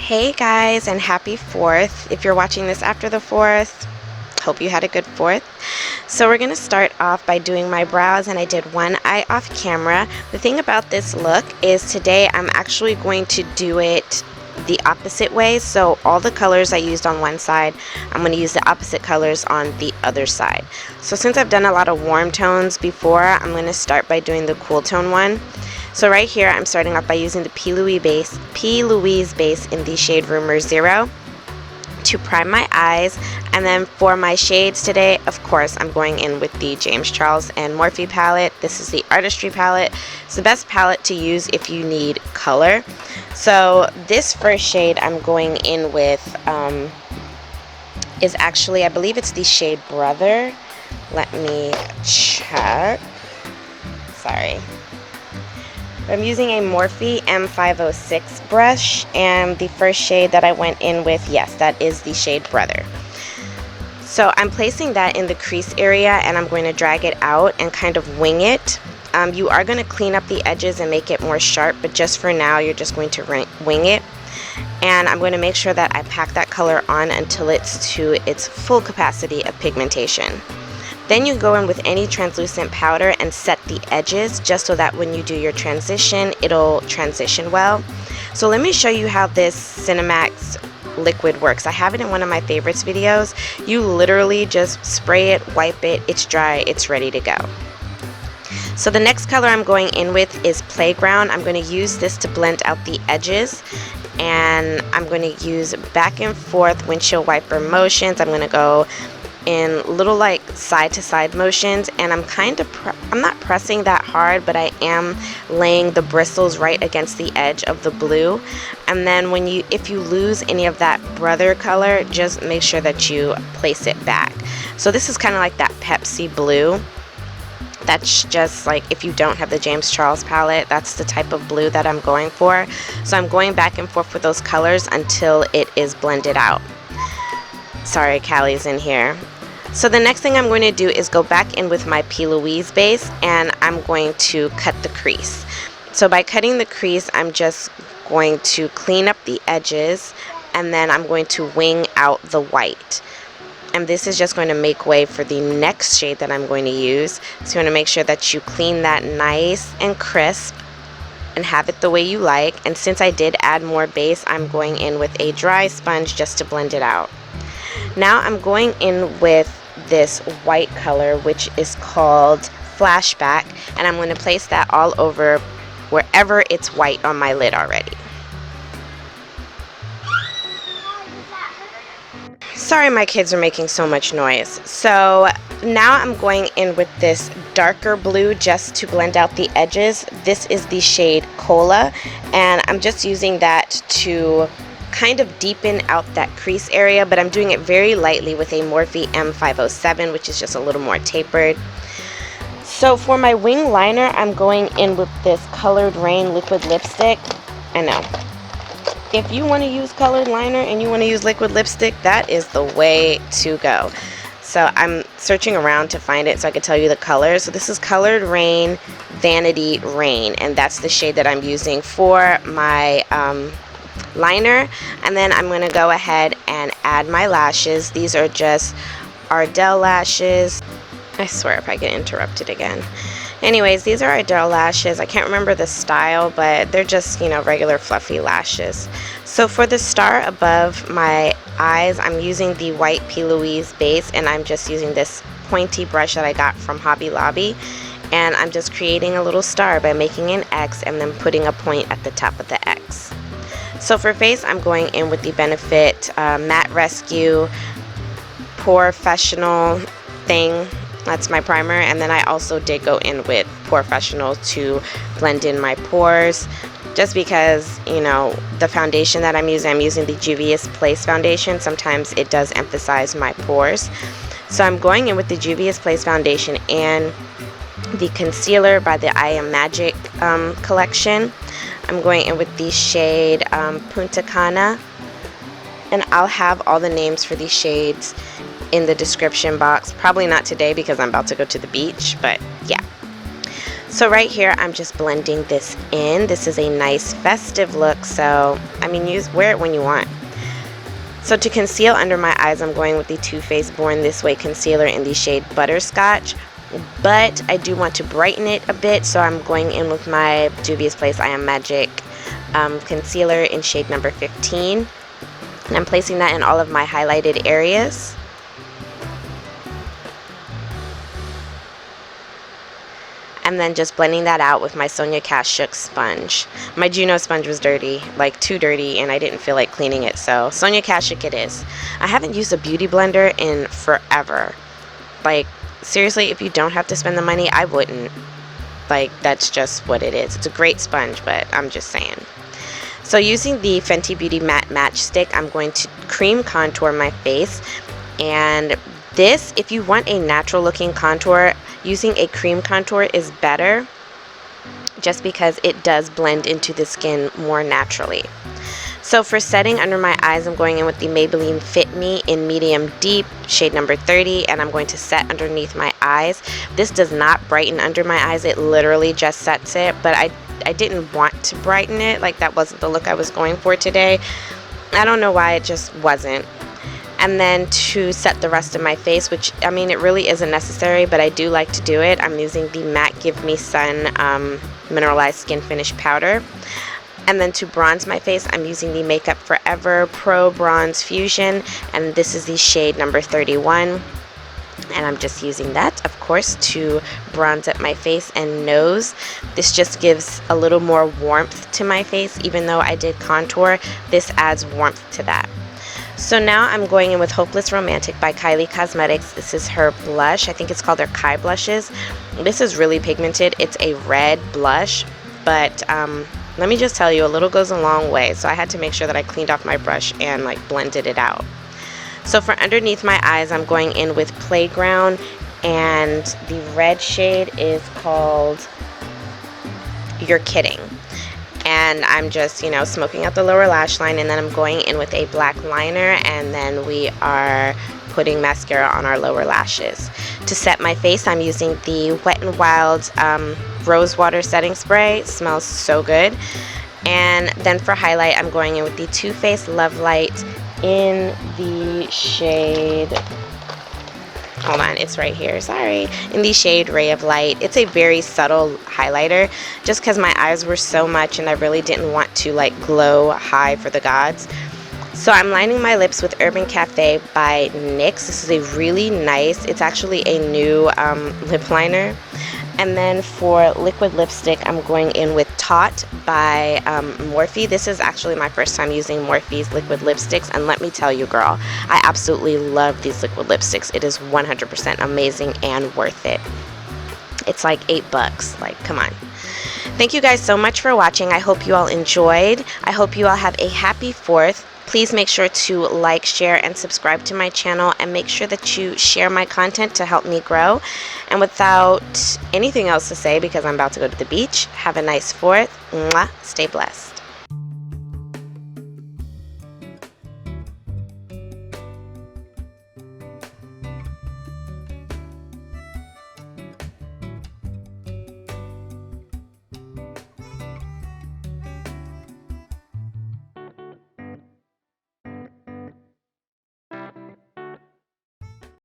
Hey guys, and happy 4th. If you're watching this after the 4th, hope you had a good 4th. So we're going to start off by doing my brows, and I did one eye off camera. The thing about this look is today I'm actually going to do it the opposite way. So all the colors I used on one side, I'm going to use the opposite colors on the other side. So since I've done a lot of warm tones before, I'm going to start by doing the cool tone one. So right here, I'm starting off by using the P. Louise base in the shade Rumor 0 to prime my eyes. And then for my shades today, of course, I'm going in with the James Charles and Morphe palette. This is the Artistry palette. It's the best palette to use if you need color. So this first shade I'm going in with is actually, I believe it's the shade Brother. Let me check. Sorry. I'm using a Morphe M506 brush, and the first shade that I went in with, yes, that is the shade Brother. So I'm placing that in the crease area, and I'm going to drag it out and kind of wing it. You are going to clean up the edges and make it more sharp, but just for now, you're just going to wing it. And I'm going to make sure that I pack that color on until it's to its full capacity of pigmentation. Then you go in with any translucent powder and set the edges just so that when you do your transition, it'll transition well. So let me show you how this Cinemax liquid works. I have it in one of my favorites videos. You literally just spray it, wipe it, it's dry, it's ready to go. So the next color I'm going in with is Playground. I'm going to use this to blend out the edges, and I'm going to use back and forth windshield wiper motions. I'm going to go in little like side to side motions, and I'm not pressing that hard, but I am laying the bristles right against the edge of the blue. And then if you lose any of that Brother color, just make sure that you place it back. So this is kind of like that Pepsi blue. That's just like, if you don't have the James Charles palette, that's the type of blue that I'm going for. So I'm going back and forth with those colors until it is blended out. Sorry, Callie's in here. So the next thing I'm going to do is go back in with my P. Louise base, and I'm going to cut the crease. So by cutting the crease, I'm just going to clean up the edges, and then I'm going to wing out the white. And this is just going to make way for the next shade that I'm going to use. So you want to make sure that you clean that nice and crisp and have it the way you like. And since I did add more base, I'm going in with a dry sponge just to blend it out. Now I'm going in with this white color, which is called Flashback, and I'm going to place that all over wherever it's white on my lid already. Sorry, my kids are making so much noise. So now I'm going in with this darker blue just to blend out the edges. This is the shade Cola, and I'm just using that to kind of deepen out that crease area, but I'm doing it very lightly with a Morphe M507, which is just a little more tapered. So for my wing liner, I'm going in with this Colored Rain liquid lipstick. I know, if you want to use colored liner and you want to use liquid lipstick, that is the way to go. So I'm searching around to find it so I can tell you the colors. So this is Colored Rain Vanity Rain, and that's the shade that I'm using for my liner. And then I'm going to go ahead and add my lashes. These are just Ardell lashes. I swear if I get interrupted again. Anyways, these are Ardell lashes. I can't remember the style, but they're just, you know, regular fluffy lashes. So for the star above my eyes, I'm using the white P. Louise base, and I'm just using this pointy brush that I got from Hobby Lobby. And I'm just creating a little star by making an X and then putting a point at the top of the X. So for face, I'm going in with the Benefit Matte Rescue Professional thing. That's my primer. And then I also did go in with Professional to blend in my pores. Just because, you know, the foundation that I'm using the Juvia's Place foundation. Sometimes it does emphasize my pores. So I'm going in with the Juvia's Place foundation and the concealer by the I Am Magic collection. I'm going in with the shade Punta Cana, and I'll have all the names for these shades in the description box. Probably not today because I'm about to go to the beach, but yeah. So right here, I'm just blending this in. This is a nice festive look, so I mean, wear it when you want. So to conceal under my eyes, I'm going with the Too Faced Born This Way concealer in the shade Butterscotch. But I do want to brighten it a bit, so I'm going in with my Juvia's Place I Am Magic concealer in shade number 15. And I'm placing that in all of my highlighted areas. And then just blending that out with my Sonia Kashuk sponge. My Juno sponge was dirty, like too dirty, and I didn't feel like cleaning it, so Sonia Kashuk it is. I haven't used a beauty blender in forever. Like, seriously, if you don't have to spend the money, I wouldn't. Like, that's just what it is. It's a great sponge, but I'm just saying. So using the Fenty Beauty Matte Match Stick, I'm going to cream contour my face. And this, if you want a natural looking contour, using a cream contour is better just because it does blend into the skin more naturally. So for setting under my eyes, I'm going in with the Maybelline Fit Me in medium deep, shade number 30, and I'm going to set underneath my eyes. This does not brighten under my eyes, it literally just sets it, but I didn't want to brighten it. Like, that wasn't the look I was going for today. I don't know why, it just wasn't. And then to set the rest of my face, which, I mean, it really isn't necessary, but I do like to do it, I'm using the MAC Give Me Sun Mineralized Skin Finish Powder. And then to bronze my face, I'm using the Makeup Forever Pro Bronze Fusion, and this is the shade number 31. And I'm just using that, of course, to bronze up my face and nose. This just gives a little more warmth to my face. Even though I did contour, this adds warmth to that. So now I'm going in with Hopeless Romantic by Kylie Cosmetics. This is her blush. I think it's called her Kai Blushes. This is really pigmented. It's a red blush, but let me just tell you, a little goes a long way. So I had to make sure that I cleaned off my brush and like blended it out. So for underneath my eyes, I'm going in with Playground, and the red shade is called You're Kidding. And I'm just, you know, smoking out the lower lash line, and then I'm going in with a black liner, and then we are putting mascara on our lower lashes. To set my face, I'm using the Wet n Wild Rose Water Setting Spray. It smells so good. And then for highlight, I'm going in with the Too Faced Love Light in the shade, hold on, it's right here, sorry, in the shade Ray of Light. It's a very subtle highlighter, just because my eyes were so much and I really didn't want to like glow high for the gods. So I'm lining my lips with Urban Cafe by NYX. This is a really nice, it's actually a new lip liner. And then for liquid lipstick, I'm going in with Taught by Morphe. This is actually my first time using Morphe's liquid lipsticks, and let me tell you, girl, I absolutely love these liquid lipsticks. It is 100% amazing and worth it. It's like $8, like, come on. Thank you guys so much for watching. I hope you all enjoyed. I hope you all have a happy 4th. Please make sure to like, share, and subscribe to my channel, and make sure that you share my content to help me grow. And without anything else to say, because I'm about to go to the beach, have a nice 4th. Mwah. Stay blessed.